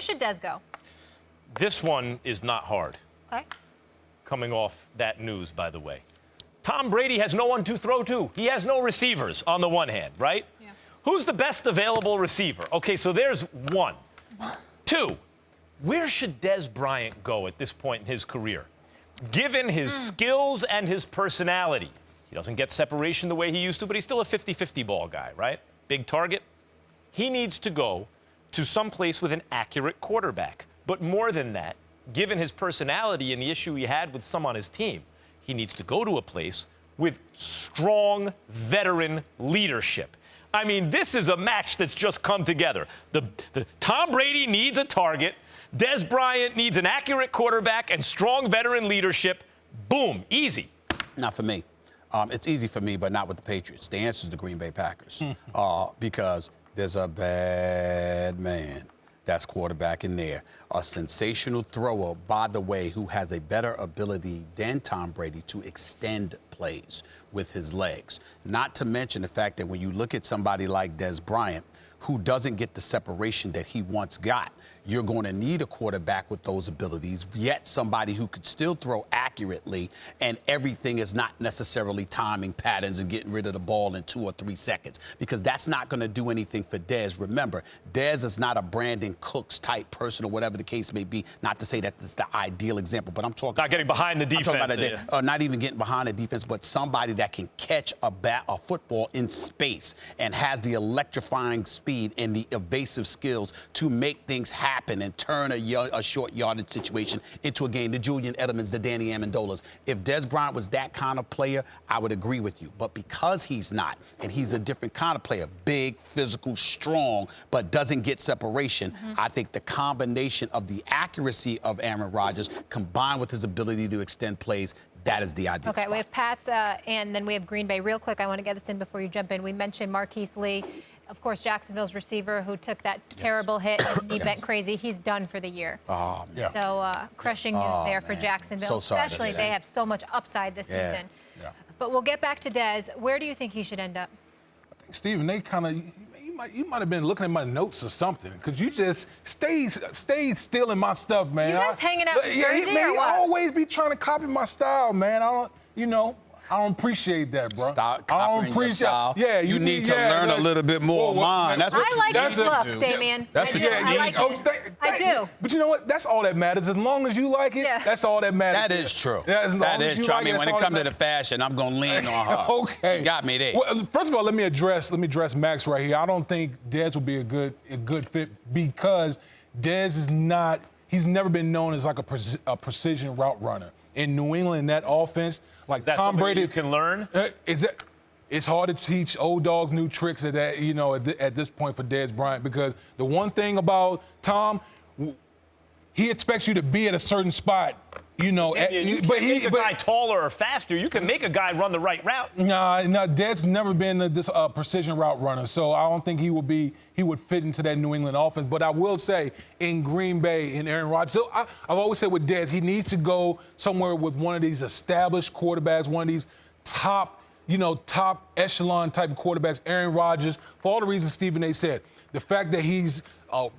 should Dez go? This one is not hard. Okay. Coming off that news, by the way. Tom Brady has no one to throw to. He has no receivers on the one hand, right? Yeah. Who's the best available receiver? Okay, so there's one. Two, where should Dez Bryant go at this point in his career? Given his skills and his personality. He doesn't get separation the way he used to, but he's still a 50-50 ball guy, right? Big target. He needs to go to some place with an accurate quarterback. But more than that, given his personality and the issue he had with some on his team, he needs to go to a place with strong veteran leadership. I mean, this is a match that's just come together. The Tom Brady needs a target. Dez Bryant needs an accurate quarterback and strong veteran leadership. Boom, easy. Not for me. It's easy for me, but not with the Patriots. The answer is the Green Bay Packers because there's a bad man that's quarterback in there. A sensational thrower, by the way, who has a better ability than Tom Brady to extend plays with his legs. Not to mention the fact that when you look at somebody like Dez Bryant, who doesn't get the separation that he once got, you're going to need a quarterback with those abilities, yet somebody who could still throw accurately, and everything is not necessarily timing patterns and getting rid of the ball in 2 or 3 seconds, because that's not going to do anything for Dez. Remember, Dez is not a Brandon Cooks type person or whatever the case may be. Not to say that it's the ideal example, but I'm talking not getting behind the defense. Not even getting behind the defense, but somebody that can catch a football in space and has the electrifying speed and the evasive skills to make things happen and turn a short yardage situation into a game. The Julian Edelmans, the Danny Amendolas. If Dez Bryant was that kind of player, I would agree with you. But because he's not, and he's a different kind of player, big, physical, strong, but doesn't get separation, I think the combination of the accuracy of Aaron Rodgers combined with his ability to extend plays, that is the ideal spot. We have Pats and then we have Green Bay. Real quick, I want to get this in before you jump in. We mentioned Marquise Lee, of course, Jacksonville's receiver who took that terrible hit and he bent crazy. He's done for the year. Oh, man. So crushing news there for Jacksonville. So sorry especially they have so much upside this season. Yeah. But we'll get back to Dez. Where do you think he should end up? I think, Steven, they kind of, you might have been looking at my notes or something, because you just stayed stealing my stuff, man. You guys hanging out in Jersey he or what? always be trying to copy my style, man. I don't appreciate that, bro. Stop copying your style. Yeah, you need to learn a little bit more of mine. That's what I like that's his what look, Damien. That's I do. I like it. I do. But you know what? That's all that matters. As long as you like it, that's all that matters. That is true. That is true. I mean, when it comes to the fashion, I'm going to lean on her. Okay. She got me there. Well, first of all, let me address Max right here. I don't think Dez would be a good fit because Dez is not. He's never been known as like a precision route runner. In New England, that offense, like Tom Brady, you can learn. It's hard to teach old dogs new tricks at that, at this point for Dez Bryant, because the one thing about Tom, he expects you to be at a certain spot. You can't make a guy taller or faster. You can make a guy run the right route. Nah, Dez never been this precision route runner, so I don't think he would fit into that New England offense. But I will say, in Green Bay and Aaron Rodgers, so I've always said with Dez, he needs to go somewhere with one of these established quarterbacks, one of these top echelon type of quarterbacks, Aaron Rodgers, for all the reasons Stephen A. said. The fact that he's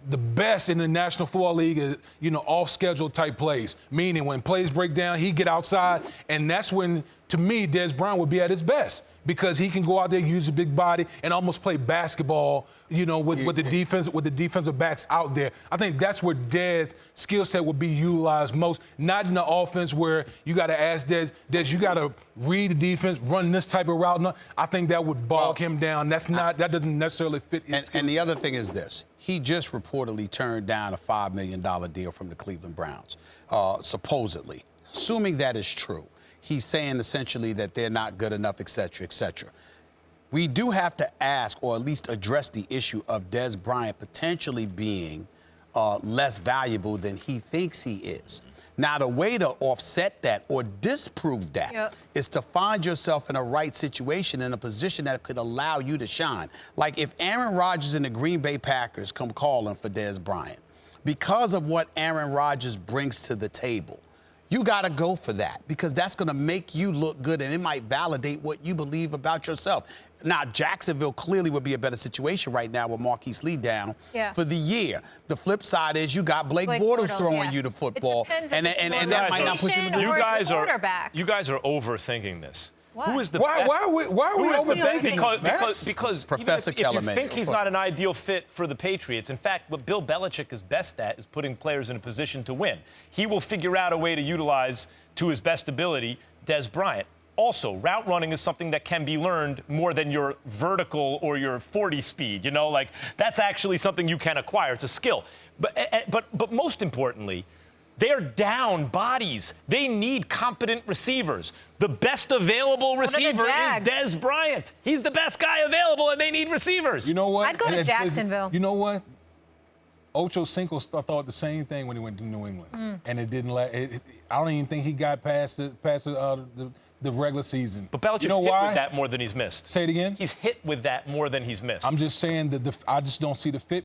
the best in the National Football League is, off-schedule type plays, meaning when plays break down, he get outside, and that's when, to me, Dez Bryant would be at his best, because he can go out there, use a big body, and almost play basketball, with the defensive backs out there. I think that's where Dez's skill set would be utilized most, not in the offense where you got to ask Dez, you got to read the defense, run this type of route. No, I think that would bog him down. That doesn't necessarily fit his skill set. And the other thing is this. He just reportedly turned down a $5 million deal from the Cleveland Browns, supposedly. Assuming that is true, he's saying essentially that they're not good enough, et cetera, et cetera. We do have to ask, or at least address the issue of Dez Bryant potentially being less valuable than he thinks he is. Now, the way to offset that or disprove that is to find yourself in a right situation, in a position that could allow you to shine. Like if Aaron Rodgers and the Green Bay Packers come calling for Dez Bryant, because of what Aaron Rodgers brings to the table, You got to go for that because that's going to make you look good and it might validate what you believe about yourself. Now, Jacksonville clearly would be a better situation right now with Marquise Lee down for the year. The flip side is you got Blake Bortles throwing you the football, and that might not put you in the position. You guys are overthinking this. What? Who is the Why best? are we overthinking Because Professor if you Kellerman. think he's not an ideal fit for the Patriots, in fact, what Bill Belichick is best at is putting players in a position to win. He will figure out a way to utilize, to his best ability, Dez Bryant. Also, route running is something that can be learned more than your vertical or your 40 speed. You know, like that's actually something you can acquire. It's a skill. But most importantly, they're down bodies. They need competent receivers. The best available receiver is Dez Bryant. He's the best guy available, and they need receivers. You know what? I'd go to Jacksonville. You know what? Ocho Cinco thought the same thing when he went to New England, and it didn't. I don't even think he got past the regular season. But Belichick's hit with that more than he's missed. Say it again. He's hit with that more than he's missed. I'm just saying that I just don't see the fit